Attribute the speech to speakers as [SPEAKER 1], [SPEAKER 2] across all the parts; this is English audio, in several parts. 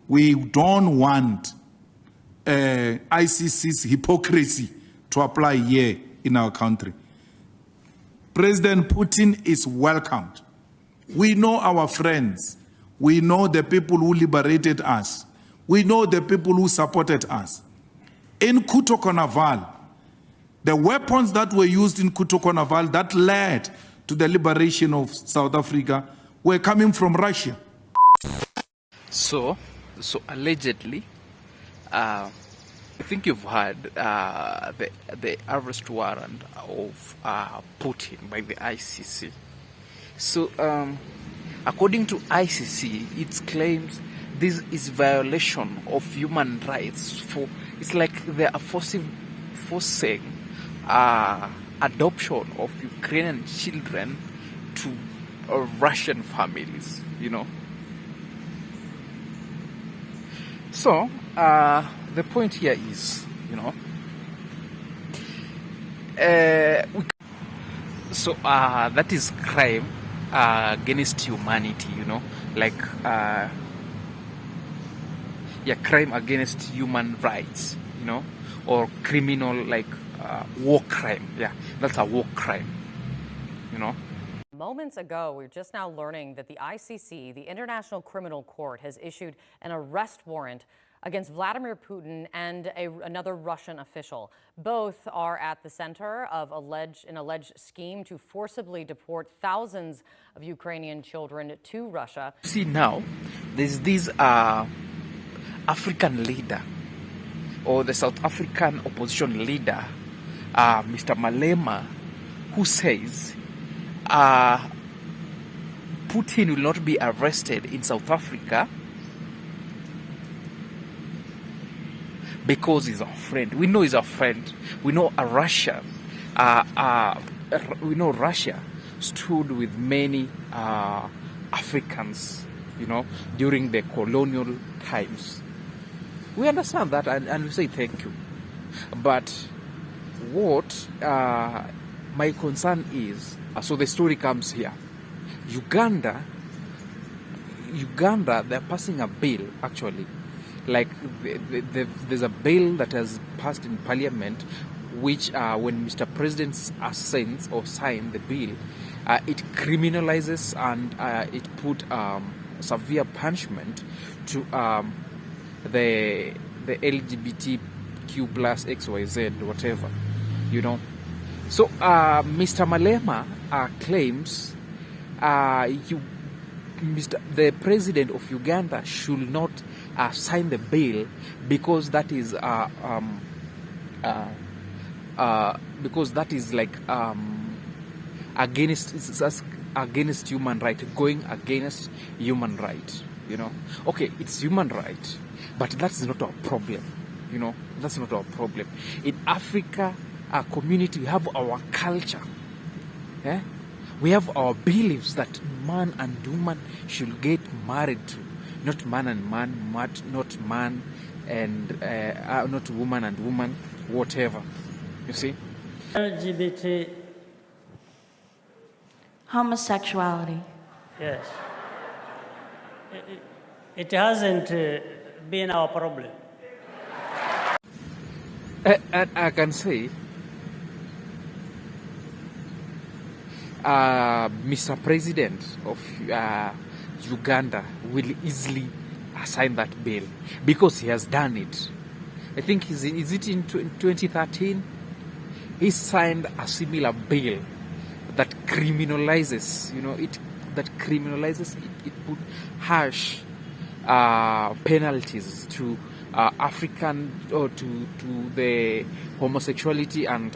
[SPEAKER 1] We don't want ICC's hypocrisy to apply here in our country. President Putin is welcomed. We know our friends. We know the people who liberated us. We know the people who supported us. In Kuto-Konaval, the weapons that were used in Kuto-Konaval that led to the liberation of South Africa were coming from Russia.
[SPEAKER 2] So allegedly, I think you've heard the arrest warrant of Putin by the ICC. So according to ICC, it claims this is violation of human rights. It's like they are forcing adoption of Ukrainian children to Russian families, you know. So the point here is, you know, that is crime against humanity, you know, like crime against human rights, you know, or criminal, like war crime. Yeah, that's a war crime, you know.
[SPEAKER 3] Moments ago, we're just now learning that the ICC, the International Criminal Court, has issued an arrest warrant against Vladimir Putin and another Russian official. Both are at the center of an alleged scheme to forcibly deport thousands of Ukrainian children to Russia.
[SPEAKER 2] See, now there's this African leader, or the South African opposition leader, Mr. Malema, who says Putin will not be arrested in South Africa because he's our friend. We know he's our friend. We know Russia. We know Russia stood with many Africans, you know, during the colonial times. We understand that, and we say thank you. But what my concern is, so the story comes here. Uganda, they're passing a bill, actually. Like, there's a bill that has passed in Parliament, which when Mr. President signs the bill, it criminalizes and it put severe punishment to the LGBTQ plus XYZ, whatever, you know. So Mr. Malema claims the president of Uganda should not sign the bill because that is like against human right, going against human right, you know. Okay, it's human right, but that's not our problem, you know. That's not our problem. In Africa, our community, we have our culture. Yeah? We have our beliefs that man and woman should get married to, not man and man, not man and not woman and woman, whatever. You see?
[SPEAKER 4] LGBT.
[SPEAKER 5] Homosexuality.
[SPEAKER 4] Yes. It hasn't been our problem.
[SPEAKER 2] And I can say, Mr. President of Uganda will easily sign that bill because he has done it. I think is it in 2013? He signed a similar bill that criminalizes, you know, it put harsh penalties to African or to the homosexuality and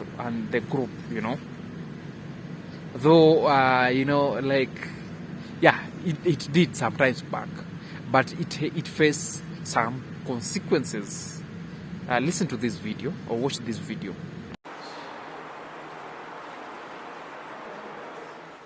[SPEAKER 2] the group, you know. Though you know, like, yeah, it did sometimes back, but it faced some consequences. Listen to this video or watch this video.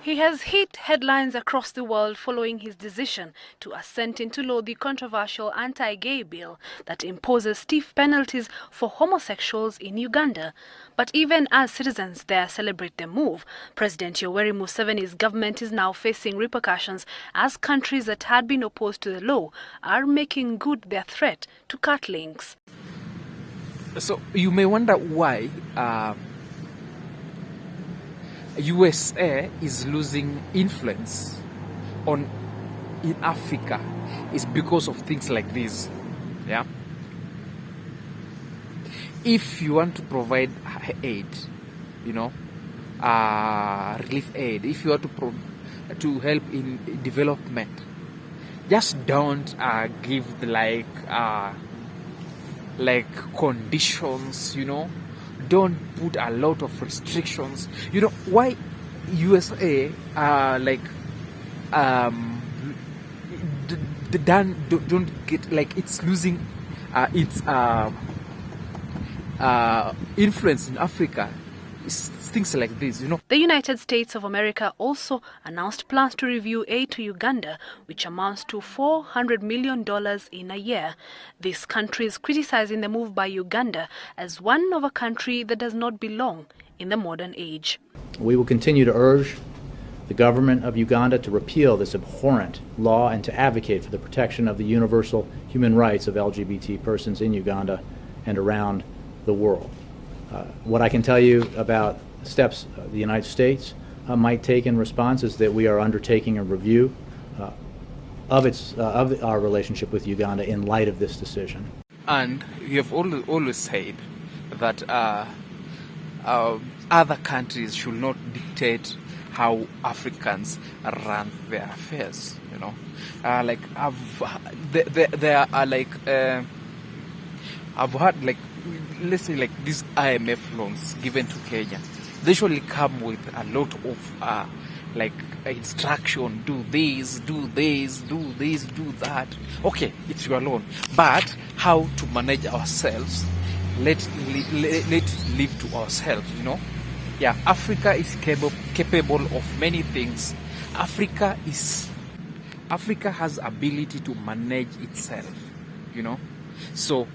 [SPEAKER 6] He has hit headlines across the world following his decision to assent into law the controversial anti-gay bill that imposes stiff penalties for homosexuals in Uganda. But even as citizens there celebrate the move, President Yoweri Museveni's government is now facing repercussions as countries that had been opposed to the law are making good their threat to cut links.
[SPEAKER 2] So you may wonder why USA is losing influence in Africa. Is because of things like this. Yeah. If you want to provide aid, relief aid, if you want to help in development, just don't give the conditions, don't put a lot of restrictions. Why USA don't get it's losing its influence in Africa. It's things like this,
[SPEAKER 6] The United States of America also announced plans to review aid to Uganda, which amounts to $400 million in a year. This country is criticizing the move by Uganda as one of a country that does not belong in the modern age.
[SPEAKER 7] We will continue to urge the government of Uganda to repeal this abhorrent law and to advocate for the protection of the universal human rights of LGBT persons in Uganda and around the world. What I can tell you about steps the United States might take in response is that we are undertaking a review of our relationship with Uganda in light of this decision.
[SPEAKER 2] And you have always said that other countries should not dictate how Africans run their affairs. I've heard let's say these IMF loans given to Kenya, they usually come with a lot of instruction, do this, do this, do this, do that. Okay, it's your loan, but how to manage ourselves, let it live to ourselves, Yeah, Africa is capable of many things. Africa has ability to manage itself, So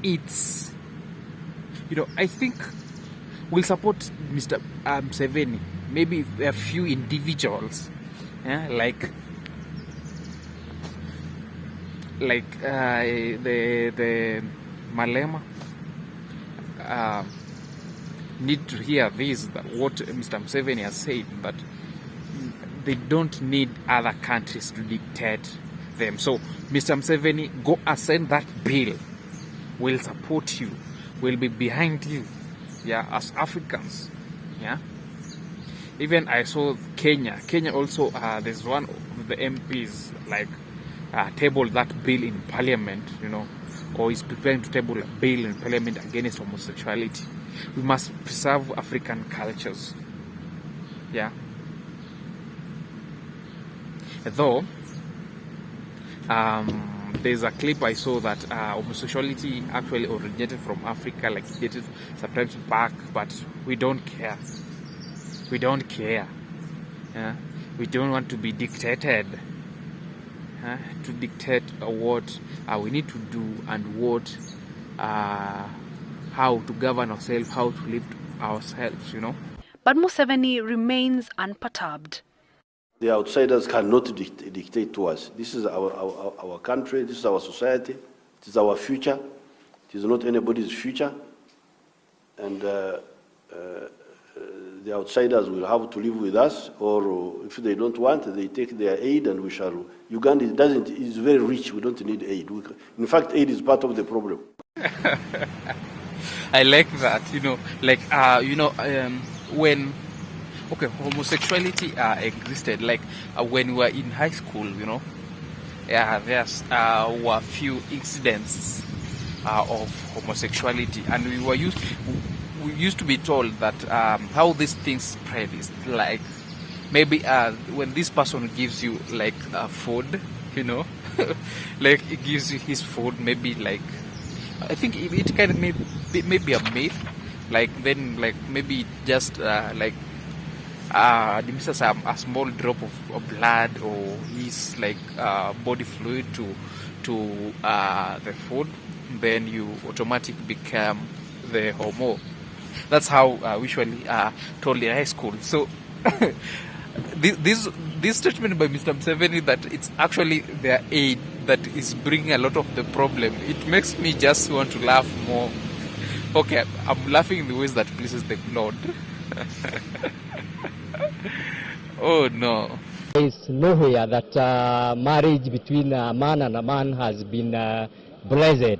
[SPEAKER 2] it's, I think we'll support Mr. Museveni. Maybe a few individuals, the Malema need to hear this, what Mr. Museveni has said, but they don't need other countries to dictate them. So Mr. Museveni, go assent that bill. We'll support you. We'll be behind you. Yeah, as Africans. Yeah. Even I saw Kenya. Kenya also, there's one of the MPs tabled that bill in parliament, or is preparing to table a bill in parliament against homosexuality. We must preserve African cultures. Yeah. Though, there's a clip I saw that homosexuality actually originated from Africa, it dated sometimes back, but we don't care. We don't care. We don't want to be dictated. To dictate what we need to do and what, how to govern ourselves, how to live ourselves,
[SPEAKER 6] But Museveni remains unperturbed.
[SPEAKER 8] The outsiders cannot dictate to us. This is our country, this is our society, it is our future, it is not anybody's future. And the outsiders will have to live with us, or if they don't want, they take their aid and we shall. Uganda is very rich, we don't need aid. In fact, aid is part of the problem.
[SPEAKER 2] I like that, when homosexuality existed, when we were in high school, there's were few incidents of homosexuality, and we used to be told that how these things spread is maybe when this person gives you food, it gives you his food, maybe I think it kind of maybe a myth, maybe just administers a small drop of blood or his like body fluid to the food, then you automatically become the homo. That's how we usually told in high school. So this statement by Mr. Museveni that it's actually their aid that is bringing a lot of the problem, it makes me just want to laugh more. Okay, I'm laughing in the ways that pleases the Lord. Oh no.
[SPEAKER 9] There is nowhere that marriage between a man and a man has been blessed.